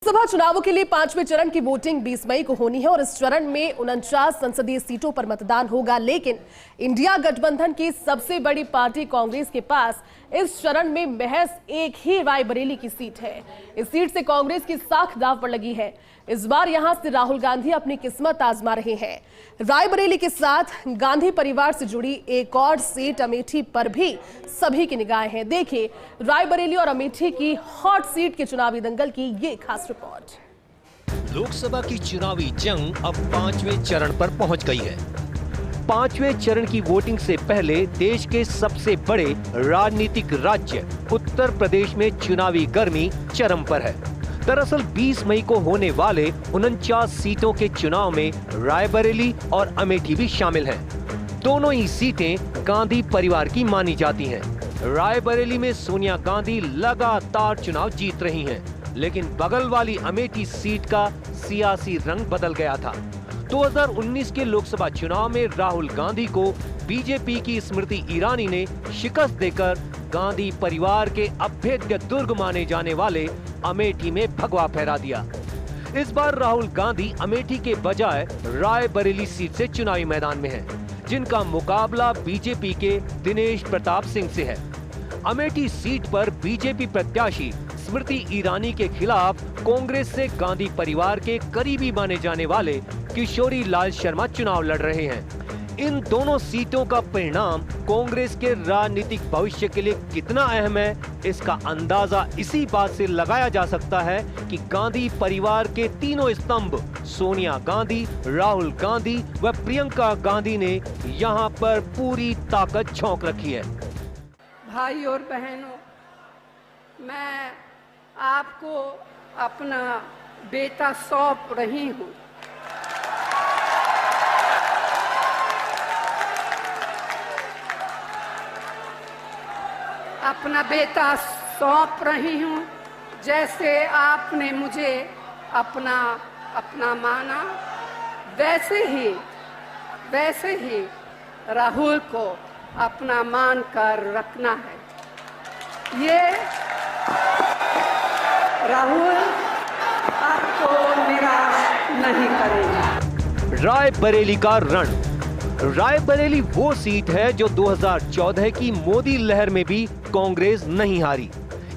लोकसभा चुनावों के लिए 5वें चरण की वोटिंग 20 मई को होनी है और इस चरण में 49 संसदीय सीटों पर मतदान होगा। लेकिन इंडिया गठबंधन की सबसे बड़ी पार्टी कांग्रेस के पास इस चरण में महज एक ही रायबरेली की सीट है। इस सीट से कांग्रेस की साख दांव पर लगी है। इस बार यहां से राहुल गांधी अपनी किस्मत आजमा रहे हैं। रायबरेली के साथ गांधी परिवार से जुड़ी एक और सीट अमेठी पर भी सभी की निगाहें हैं। देखिए रायबरेली और अमेठी की हॉट सीट के चुनावी दंगल की ये खास रिपोर्ट। लोकसभा की चुनावी जंग अब 5वें चरण पर पहुंच गई है। 5वें चरण की वोटिंग से पहले देश के सबसे बड़े राजनीतिक राज्य उत्तर प्रदेश में चुनावी गर्मी चरम पर है। दरअसल 20 मई को होने वाले 49 सीटों के चुनाव में रायबरेली और अमेठी भी शामिल हैं। दोनों ही सीटें गांधी परिवार की मानी जाती हैं। रायबरेली में सोनिया गांधी लगातार चुनाव जीत रही हैं, लेकिन बगल वाली अमेठी सीट का सियासी रंग बदल गया था। 2019 के लोकसभा चुनाव में राहुल गांधी को बीजेपी की स्मृति ईरानी ने शिकस्त देकर गांधी परिवार के अभेद्य दुर्ग माने जाने वाले अमेठी में भगवा फहरा दिया। इस बार राहुल गांधी अमेठी के बजाय रायबरेली सीट से चुनावी मैदान में हैं, जिनका मुकाबला बीजेपी के दिनेश प्रताप सिंह से है। अमेठी सीट पर बीजेपी प्रत्याशी स्मृति ईरानी के खिलाफ कांग्रेस से गांधी परिवार के करीबी माने जाने वाले किशोरी लाल शर्मा चुनाव लड़ रहे हैं। इन दोनों सीटों का परिणाम कांग्रेस के राजनीतिक भविष्य के लिए कितना अहम है, इसका अंदाजा इसी बात से लगाया जा सकता है कि गांधी परिवार के तीनों स्तंभ सोनिया गांधी, राहुल गांधी व प्रियंका गांधी ने यहां पर पूरी ताकत झोंक रखी है। भाई और बहनों, मैं आपको अपना बेटा सौंप रही हूँ। अपना बेटा सौंप रही हूँ। जैसे आपने मुझे अपना माना, वैसे ही राहुल को अपना मान कर रखना है। ये राहुल आपको निराश नहीं करेगा। रायबरेली का रण। रायबरेली वो सीट है जो 2014 की मोदी लहर में भी कांग्रेस नहीं हारी।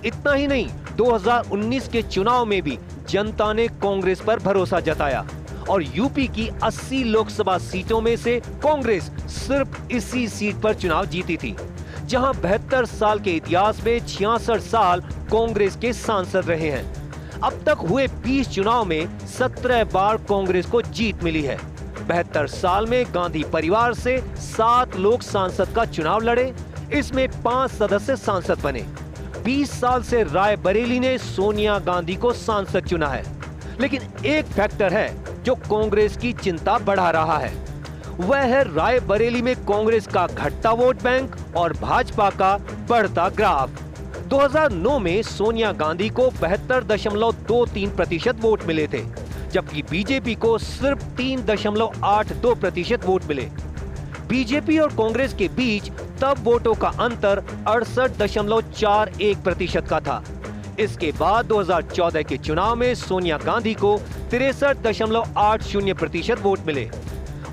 इतना ही नहीं, 2019 के चुनाव में भी जनता ने कांग्रेस पर भरोसा जताया और यूपी की 80 लोकसभा सीटों में से कांग्रेस सिर्फ इसी सीट पर चुनाव जीती थी, जहां 72 साल के इतिहास में 66 साल कांग्रेस के सांसद रहे हैं। अब तक हुए 20 चुनाव में 17 बार कांग्रेस को जीत मिली है। 72 साल में गांधी परिवार से 7 लोग सांसद का चुनाव लड़े, इसमें 5 सदस्य सांसद बने। 20 साल से रायबरेली ने सोनिया गांधी को सांसद चुना है। लेकिन एक फैक्टर है जो कांग्रेस की चिंता बढ़ा रहा है, वह है रायबरेली में कांग्रेस का घटता वोट बैंक और भाजपा का बढ़ता ग्राफ। 2009 में सोनिया गांधी को 72.23% वोट मिले थे, जबकि बीजेपी को सिर्फ 3.82% वोट मिले। बीजेपी और कांग्रेस के बीच तब वोटों का अंतर 68.41% का था। इसके बाद 2014 के चुनाव में सोनिया गांधी को 63.80% वोट मिले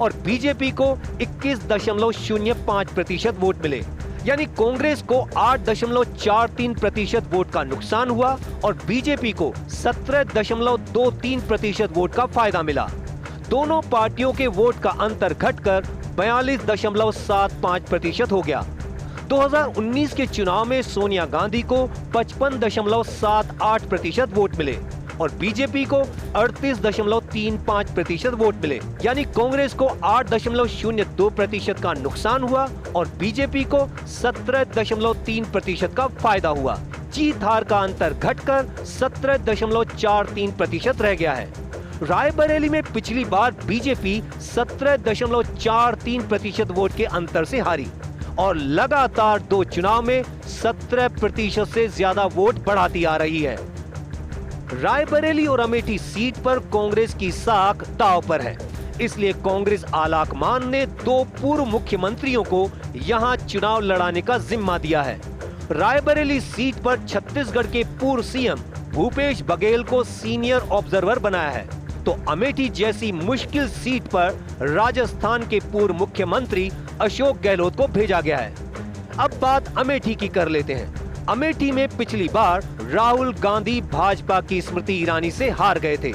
और बीजेपी को 21.05% वोट मिले। यानी कांग्रेस को 8.43% वोट का नुकसान हुआ और बीजेपी को 17.23% वोट का फायदा मिला। दोनों पार्टियों के वोट का अंतर घटकर 42.75% हो गया। 2019 के चुनाव में सोनिया गांधी को 55.78% वोट मिले और बीजेपी को 38.35% वोट मिले। यानी कांग्रेस को 8.02% का नुकसान हुआ और बीजेपी को 17.3% का फायदा हुआ। जीत हार का अंतर घटकर 17.43% रह गया है। रायबरेली में पिछली बार बीजेपी 17.43% वोट के अंतर से हारी और लगातार 2 चुनाव में 17% से ज्यादा वोट बढ़ाती आ रही है। रायबरेली और अमेठी सीट पर कांग्रेस की साख दांव पर है, इसलिए कांग्रेस आलाकमान ने 2 पूर्व मुख्यमंत्रियों को यहां चुनाव लड़ाने का जिम्मा दिया है। रायबरेली सीट पर छत्तीसगढ़ के पूर्व सीएम भूपेश बघेल को सीनियर ऑब्जर्वर बनाया है, तो अमेठी जैसी मुश्किल सीट पर राजस्थान के पूर्व मुख्यमंत्री अशोक गहलोत को भेजा गया है। अब बात अमेठी की कर लेते हैं। अमेठी में पिछली बार राहुल गांधी भाजपा की स्मृति ईरानी से हार गए थे।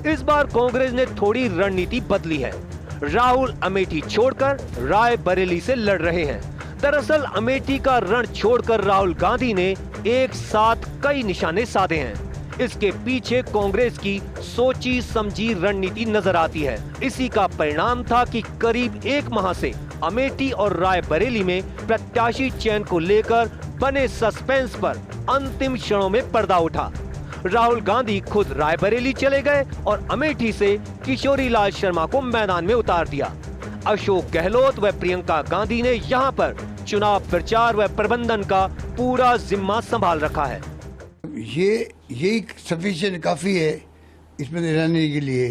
इस बार कांग्रेस ने थोड़ी रणनीति बदली है। राहुल अमेठी छोड़कर रायबरेली से लड़ रहे हैं। दरअसल अमेठी का रण छोड़कर राहुल गांधी ने एक साथ कई निशाने साधे हैं। इसके पीछे कांग्रेस की सोची समझी रणनीति नजर आती है। इसी का परिणाम था कि करीब एक माह से अमेठी और रायबरेली में प्रत्याशी चयन को लेकर बने सस्पेंस पर अंतिम क्षणों में पर्दा उठा। राहुल गांधी खुद रायबरेली चले गए और अमेठी से किशोरी लाल शर्मा को मैदान में उतार दिया। अशोक गहलोत व प्रियंका गांधी ने यहां पर चुनाव प्रचार व प्रबंधन का पूरा जिम्मा संभाल रखा है। यही सफिशिएंट काफ़ी है इसमें रहने के लिए,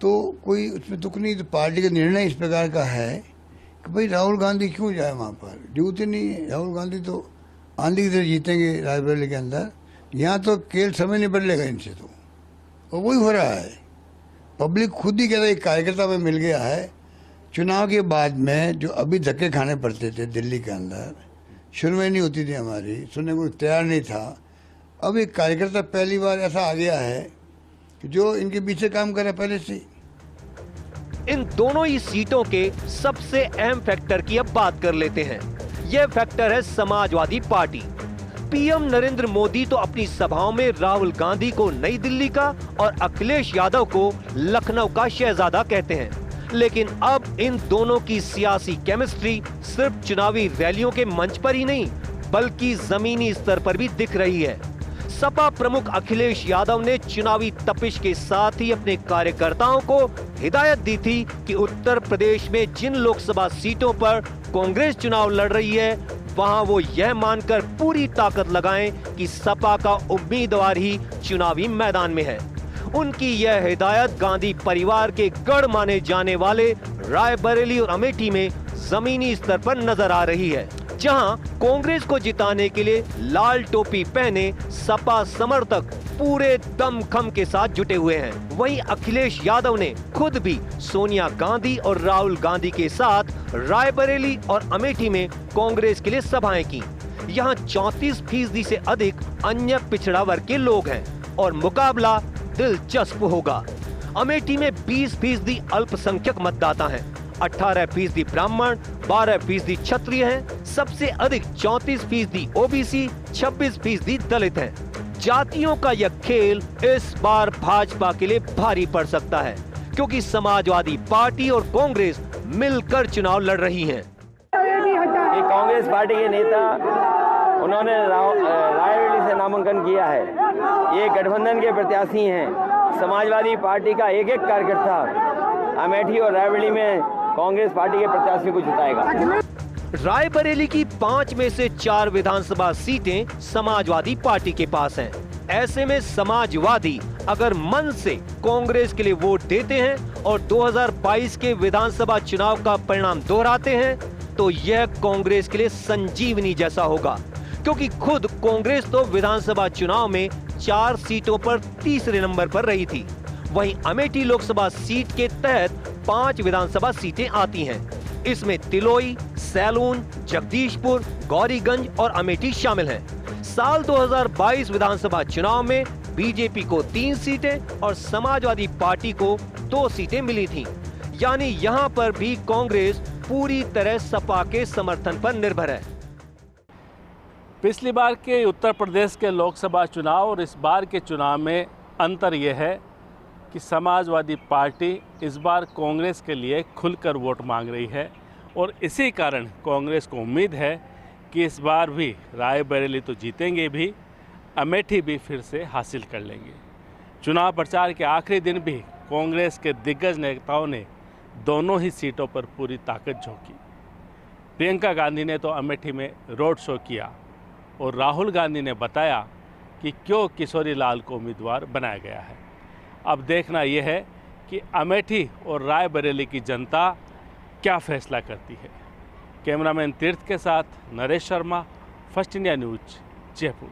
तो कोई उसमें दुख नहीं। तो पार्टी का निर्णय इस प्रकार का है कि भाई राहुल गांधी क्यों जाए वहाँ पर, जरूरत ही नहीं है। राहुल गांधी तो आंधी की तरह जीतेंगे रायबरेली के अंदर। यहाँ तो केवल समय नहीं बदलेगा इनसे, तो और वही हो रहा है। पब्लिक खुद ही कहता है, एक कार्यकर्ता में मिल गया है। चुनाव के बाद में जो अभी धक्के खाने पड़ते थे दिल्ली के अंदर, सुनवाई नहीं होती थी हमारी, सुनने को तैयार नहीं था। अब एक कार्यकर्ता पहली बार ऐसा आ गया है कि जो इनके पीछे काम कर रहा है पहले से। इन दोनों ही सीटों के सबसे अहम फैक्टर की अब बात कर लेते हैं। यह फैक्टर है समाजवादी पार्टी। पीएम नरेंद्र मोदी तो अपनी सभाओं में राहुल गांधी को नई दिल्ली का और अखिलेश यादव को लखनऊ का शहजादा कहते हैं। लेकिन अब इन दोनों की सियासी केमिस्ट्री सिर्फ चुनावी रैलियों के मंच पर ही नहीं, बल्कि जमीनी स्तर पर भी दिख रही है। सपा प्रमुख अखिलेश यादव ने चुनावी तपिश के साथ ही अपने कार्यकर्ताओं को हिदायत दी थी कि उत्तर प्रदेश में जिन लोकसभा सीटों पर कांग्रेस चुनाव लड़ रही है, वहां वो यह मानकर पूरी ताकत लगाएं कि सपा का उम्मीदवार ही चुनावी मैदान में है। उनकी यह हिदायत गांधी परिवार के गढ़ माने जाने वाले रायबरेली और अमेठी में जमीनी स्तर पर नजर आ रही है, जहां कांग्रेस को जिताने के लिए लाल टोपी पहने सपा समर्थक पूरे दमखम के साथ जुटे हुए हैं। वहीं अखिलेश यादव ने खुद भी सोनिया गांधी और राहुल गांधी के साथ रायबरेली और अमेठी में कांग्रेस के लिए सभाएं की। यहां 34% से अधिक अन्य पिछड़ा वर्ग के लोग हैं और मुकाबला दिलचस्प होगा। अमेठी में 20% अल्पसंख्यक मतदाता हैं, 18% ब्राह्मण, 12% क्षत्रिय हैं, सबसे अधिक 34% ओबीसी, 26% दलित हैं। जातियों का यह खेल इस बार भाजपा के लिए भारी पड़ सकता है, क्योंकि समाजवादी पार्टी और कांग्रेस मिलकर चुनाव लड़ रही हैं। ये कांग्रेस पार्टी के नेता उन्होंने रायबरेली से नामांकन किया है। ये गठबंधन के प्रत्याशी हैं। समाजवादी पार्टी का एक एक कार्यकर्ता अमेठी और रायबरेली में कांग्रेस पार्टी के प्रत्याशी को जिताएगा। रायबरेली की 5 में से 4 विधानसभा सीटें समाजवादी पार्टी के पास हैं। ऐसे में समाजवादी अगर मन से कांग्रेस के लिए वोट देते हैं और 2022 के विधानसभा चुनाव का परिणाम दोहराते हैं, तो यह कांग्रेस के लिए संजीवनी जैसा होगा, क्योंकि खुद कांग्रेस तो विधानसभा चुनाव में 4 सीटों पर तीसरे नंबर पर रही थी। वहीं अमेठी लोकसभा सीट के तहत 5 विधानसभा सीटें आती हैं। इसमें तिलोई, सैलून, जगदीशपुर, गौरीगंज और अमेठी शामिल हैं। साल 2022 विधानसभा चुनाव में बीजेपी को 3 सीटें और समाजवादी पार्टी को 2 सीटें मिली थीं। यानी यहां पर भी कांग्रेस पूरी तरह सपा के समर्थन पर निर्भर है। पिछली बार के उत्तर प्रदेश के लोकसभा चुनाव और इस बार के चुनाव में अंतर यह है कि समाजवादी पार्टी इस बार कांग्रेस के लिए खुलकर वोट मांग रही है और इसी कारण कांग्रेस को उम्मीद है कि इस बार भी रायबरेली तो जीतेंगे भी, अमेठी भी फिर से हासिल कर लेंगे। चुनाव प्रचार के आखिरी दिन भी कांग्रेस के दिग्गज नेताओं ने दोनों ही सीटों पर पूरी ताकत झोंकी। प्रियंका गांधी ने तो अमेठी में रोड शो किया और राहुल गांधी ने बताया कि क्यों किशोरी लाल को उम्मीदवार बनाया गया है। अब देखना यह है कि अमेठी और रायबरेली की जनता क्या फैसला करती है। कैमरामैन तीर्थ के साथ Naresh Sharma, first India news, Jaipur.